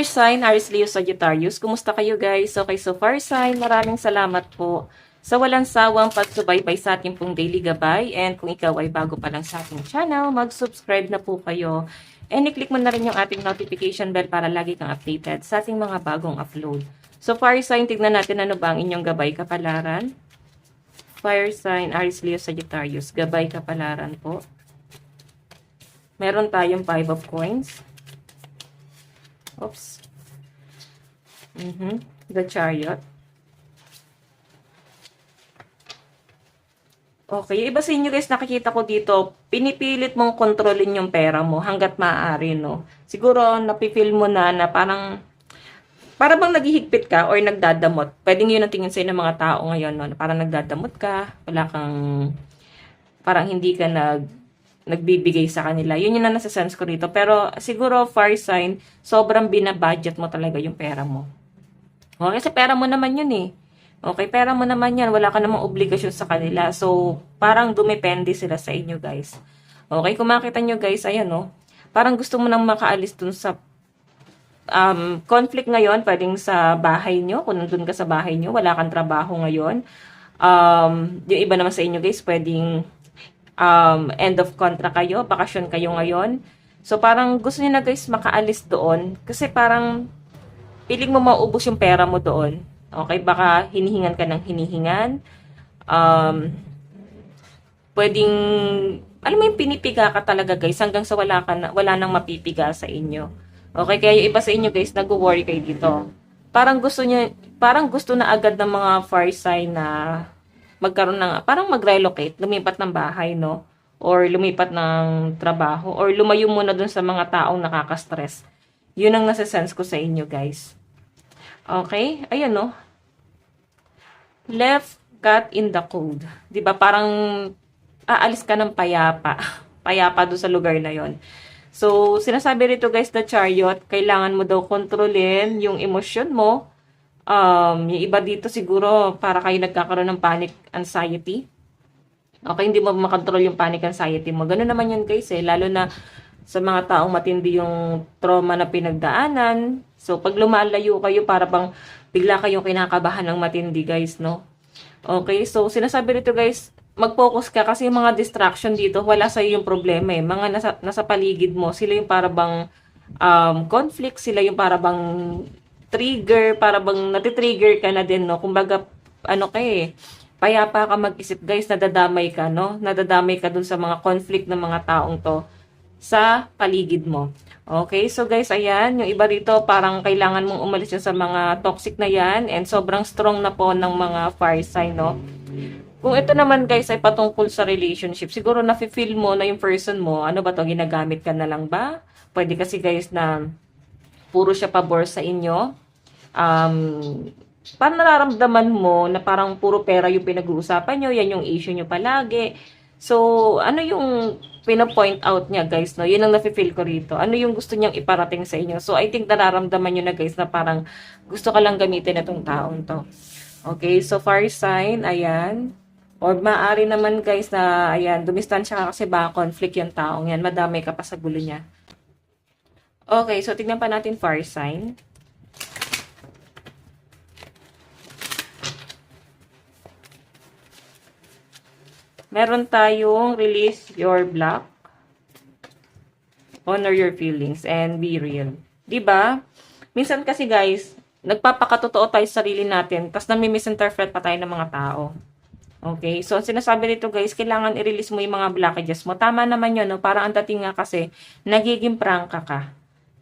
Fire sign, Aries, Leo, Sagittarius. Kumusta kayo guys? Okay, so fire sign, maraming salamat po sa walang sawang pagsubaybay sa ating pong daily gabay. And kung ikaw ay bago pa lang sa ating channel, mag-subscribe na po kayo. And i-click mo na rin yung ating notification bell para lagi kang updated sa ating mga bagong upload. So fire sign, tignan natin ano ba ang inyong gabay kapalaran. Fire sign, Aries, Leo, Sagittarius. Gabay kapalaran po. Meron tayong 5 of coins. Oops. The Chariot. Okay, yung iba sa inyo guys, nakikita ko dito, pinipilit mong kontrolin yung pera mo hanggat maaari, no? Siguro, napifeel mo na parang bang naghihigpit ka or nagdadamot. Pwedeng yun ang tingin sa'yo ng mga tao ngayon, no? Parang nagdadamot ka, wala kang, parang hindi ka nagbibigay sa kanila. Yun yung nasa sense ko rito. Pero siguro, fire sign, sobrang binabudget mo talaga yung pera mo. Okay, kasi pera mo naman yun eh. Okay, pera mo naman yan. Wala ka namang obligasyon sa kanila. So, parang dumepende sila sa inyo, guys. Okay, kung makita nyo, guys, ayan, no? Parang gusto mo nang makaalis dun sa conflict ngayon. Pwedeng sa bahay nyo. Kung nandun ka sa bahay nyo, wala kang trabaho ngayon. Yung iba naman sa inyo, guys, pwedeng end of contract kayo, bakasyon kayo ngayon. So, parang gusto niyo na guys makaalis doon. Kasi parang piling mo maubos yung pera mo doon. Okay, baka hinihingan ka ng hinihingan. Pwedeng, alam mo yung pinipiga ka talaga guys, hanggang sa wala nang mapipiga sa inyo. Okay, kaya yung iba sa inyo guys, nag-worry kayo dito. Parang gusto na agad ng mga fire sign na magkaroon ng, parang mag-relocate, lumipat ng bahay, no? Or lumipat ng trabaho, or lumayo muna dun sa mga taong nakaka-stress. Yun ang nasa-sense ko sa inyo, guys. Okay? Ayan, no? Left cat in the cold. Diba? Parang aalis ka ng payapa. Payapa dun sa lugar na yon. So, sinasabi rito, guys, the Chariot, kailangan mo daw kontrolin yung emosyon mo. Yung iba dito siguro para kayo nagkakaroon ng panic anxiety. Okay, hindi mo makontrol yung panic anxiety mo. Ganun naman yun guys eh. Lalo na sa mga taong matindi yung trauma na pinagdaanan. So, pag lumalayo kayo, para bang bigla kayong kinakabahan ng matindi guys, no? Okay, so sinasabi rito guys, mag-focus ka kasi yung mga distraction dito, wala sa'yo yung problema eh. Mga nasa paligid mo, sila yung para bang conflict, sila yung para bang trigger, para bang natitrigger ka na din, no? Kumbaga, ano ka eh, payapa ka mag-isip, guys, nadadamay ka, no? Nadadamay ka dun sa mga conflict ng mga taong to sa paligid mo. Okay, so guys, ayan, yung iba rito, parang kailangan mong umalis yun sa mga toxic na yan, and sobrang strong na po ng mga fire sign, no? Kung ito naman guys ay patungkol sa relationship, siguro nafe-feel mo na yung person mo, ano ba to, ginagamit ka na lang ba? Pwede kasi guys na puro siya pabor sa inyo. Parang nararamdaman mo na parang puro pera yung pinag-uusapan nyo, yan yung issue nyo palagi. So, ano yung pina-point out niya guys, no? Yun ang nafe-feel ko rito. Ano yung gusto niyang iparating sa inyo? So, I think nararamdaman nyo na guys na parang gusto ka lang gamitin itong taong to. Okay, so fire sign, ayan. Or maaari naman guys na, ayan, dumistansya ka kasi baka conflict yung taong yan. Madamay ka pa sa gulo niya. Okay, so tignan pa natin fire sign. Meron tayong release your block, honor your feelings, and be real. Diba? Minsan kasi guys, nagpapakatotoo tayo sa sarili natin, tapos nami-misinterpret pa tayo ng mga tao. Okay? So, sinasabi nito guys, kailangan i-release mo yung mga blockages mo. Tama naman yun, no? Parang ang dating nga kasi, nagiging prangka ka.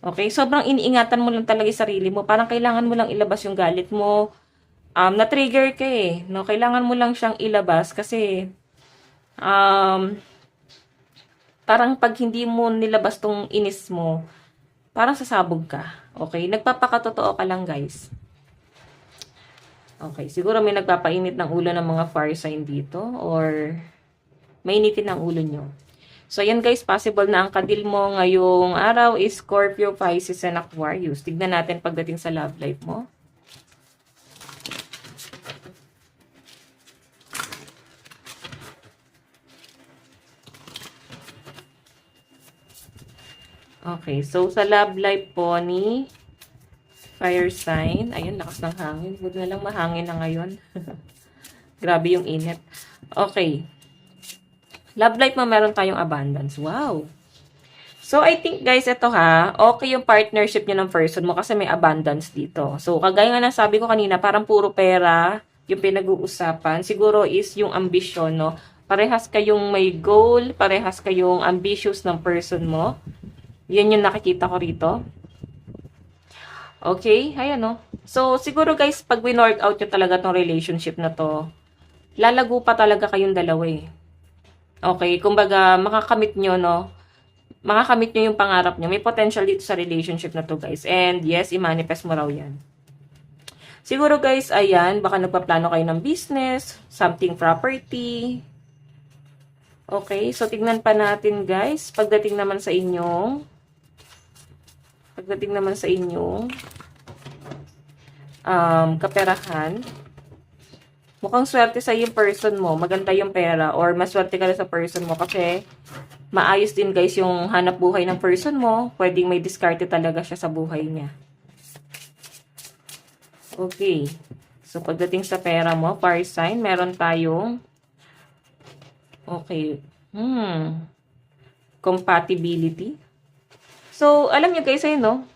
Okay? Sobrang iniingatan mo lang talaga yung sarili mo. Parang kailangan mo lang ilabas yung galit mo. Na-trigger ka eh. No? Kailangan mo lang siyang ilabas kasi parang pag hindi mo nilabas tong inis mo, parang sasabog ka. Okay? Nagpapakatotoo ka lang, guys. Okay. Siguro may nagpapainit ng ulo ng mga fire sign dito or mainitin ang ulo nyo. So, ayan guys, possible na ang kadil mo ngayong araw is Scorpio, Pisces, and Aquarius. Tignan natin pagdating sa love life mo. Okay, so sa love life po ni Fire sign. Ayun, lakas ng hangin. Buti na lang mahangin na ngayon. Grabe yung init. Okay. Love life mo, meron tayong abundance. Wow. So, I think guys, ito ha, okay yung partnership nyo ng person mo kasi may abundance dito. So, kagaya nga ng sabi ko kanina, parang puro pera yung pinag-uusapan. Siguro is yung ambition, no? Parehas kayong may goal, parehas kayong ambitious ng person mo. Yan yung nakikita ko rito. Okay, ayan no. So, siguro guys, pag winork out nyo talaga tong relationship na to, lalago pa talaga kayong dalawa eh. Okay, kumbaga, makakamit nyo, no? Makakamit nyo yung pangarap nyo. May potential dito sa relationship na to, guys. And yes, i-manifest mo raw yan. Siguro, guys, ayan, baka nagpaplano kayo ng business, something property. Okay, so tignan pa natin, guys. Pagdating naman sa inyong kaperahan, mukhang swerte sa yung person mo. Maganda yung pera or maswerte ka na sa person mo kasi maayos din guys yung hanap buhay ng person mo. Pwedeng may diskarte talaga siya sa buhay niya. Okay. So, pagdating sa pera mo, fire sign, meron tayong okay. Compatibility. So, alam nyo guys, ayun no?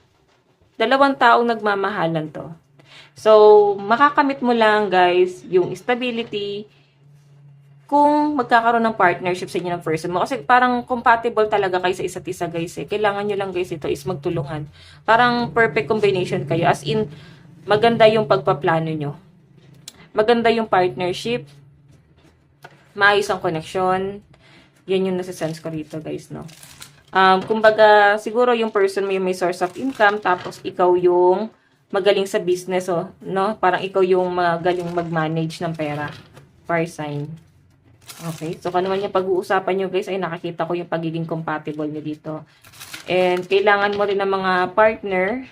Dalawang taong nagmamahalan to. So, makakamit mo lang guys yung stability kung magkakaroon ng partnership sa inyo ng person mo. Kasi parang compatible talaga kayo sa isa't isa guys eh. Kailangan nyo lang guys ito is magtulungan. Parang perfect combination kayo. As in, maganda yung pagpaplano nyo. Maganda yung partnership. Maayos ang connection. Yan yung nasa-sense ko rito guys, no? Kumbaga, siguro yung person mo yung may source of income, tapos ikaw yung magaling sa business, oh, no? Parang ikaw yung magaling mag-manage ng pera. Fire sign. Okay, so kung naman yung pag-uusapan nyo guys, ay nakakita ko yung pagiging compatible nyo dito. And kailangan mo rin ng mga partner,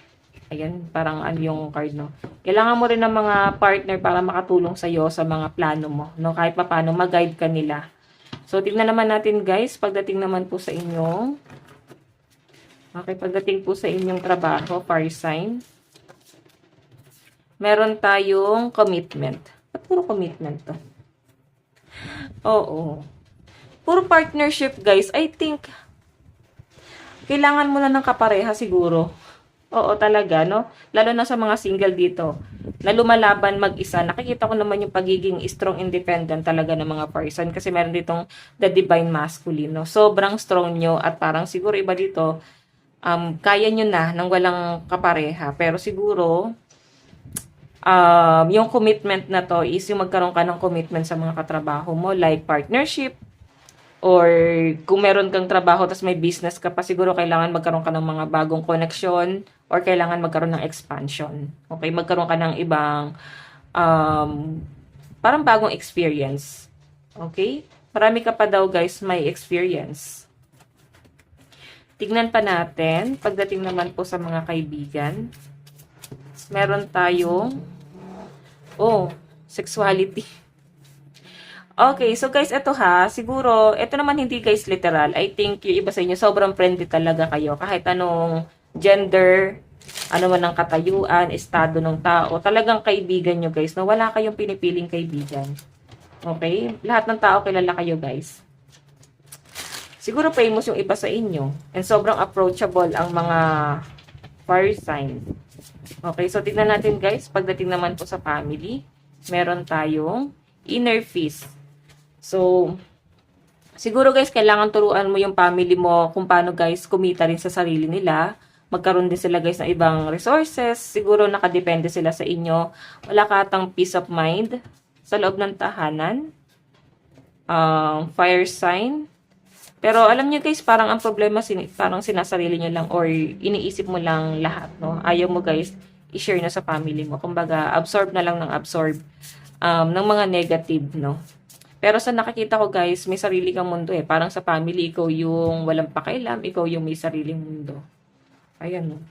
ayan, parang ano yung card, no? Kailangan mo rin ng mga partner para makatulong sa'yo sa mga plano mo, no? Kahit pa paano, mag-guide ka nila. So, tignan naman natin guys, pagdating naman po sa inyong, okay, pagdating po sa inyong trabaho, fire sign, meron tayong commitment. Ba't puro commitment to? Oo. Puro partnership, guys. I think, kailangan mo na ng kapareha siguro. Oo, talaga, no? Lalo na sa mga single dito, na lumalaban mag-isa. Nakikita ko naman yung pagiging strong independent talaga ng mga person. Kasi meron ditong the divine masculine, no? Sobrang strong nyo at parang siguro iba dito, kaya nyo na nang walang kapareha. Pero siguro, yung commitment na to is yung magkaroon ka ng commitment sa mga katrabaho mo, like partnership, or kung meron kang trabaho tapos may business ka pa, siguro kailangan magkaroon ka ng mga bagong connection, or kailangan magkaroon ng expansion. Okay, magkaroon ka ng ibang, parang bagong experience. Okay? Marami ka pa daw guys may experience. Tignan pa natin, pagdating naman po sa mga kaibigan, meron tayong sexuality. Okay, so guys, ito ha, siguro, ito naman hindi guys literal. I think yung iba sa inyo, sobrang friendly talaga kayo. Kahit anong gender, ano man ang katayuan, estado ng tao, talagang kaibigan nyo guys, na wala kayong pinipiling kaibigan. Okay? Lahat ng tao kilala kayo guys. Siguro famous yung iba sa inyo. And sobrang approachable ang mga fire sign. Okay, so tignan natin guys, pagdating naman po sa family, meron tayong inner peace. So, siguro guys, kailangan turuan mo yung family mo kung paano guys kumita rin sa sarili nila. Magkaroon din sila guys ng ibang resources. Siguro nakadepende sila sa inyo. Wala ka atang peace of mind sa loob ng tahanan. Fire sign. Pero alam niyo guys, parang ang problema parang sinasarili niyo lang or iniisip mo lang lahat, no? Ayaw mo guys i-share na sa family mo. Kumbaga, absorb na lang ng absorb ng mga negative, no? Pero sa nakikita ko guys, may sarili kang mundo eh. Parang sa family, ikaw yung walang pakialam, ikaw yung may sariling mundo. Ayan, no?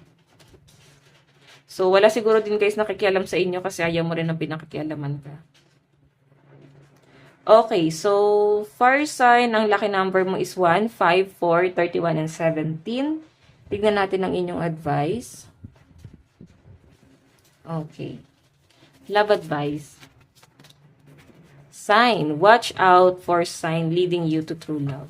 So, wala siguro din guys nakikialam sa inyo kasi ayaw mo rin ng pinakikialaman ka. Okay, so, fire sign, ang lucky number mo is 1, 5, 4, 31, and 17. Tignan natin ang inyong advice. Okay. Love advice. Sign. Watch out for sign leading you to true love.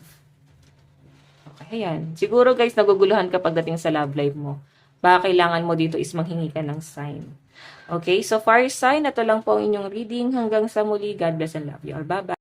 Okay, ayan. Siguro guys, naguguluhan ka pagdating sa love life mo. Baka kailangan mo dito is manghingi ka ng sign. Okay, so fire sign, ito lang po ang inyong reading. Hanggang sa muli, God bless and love you all. Bye-bye.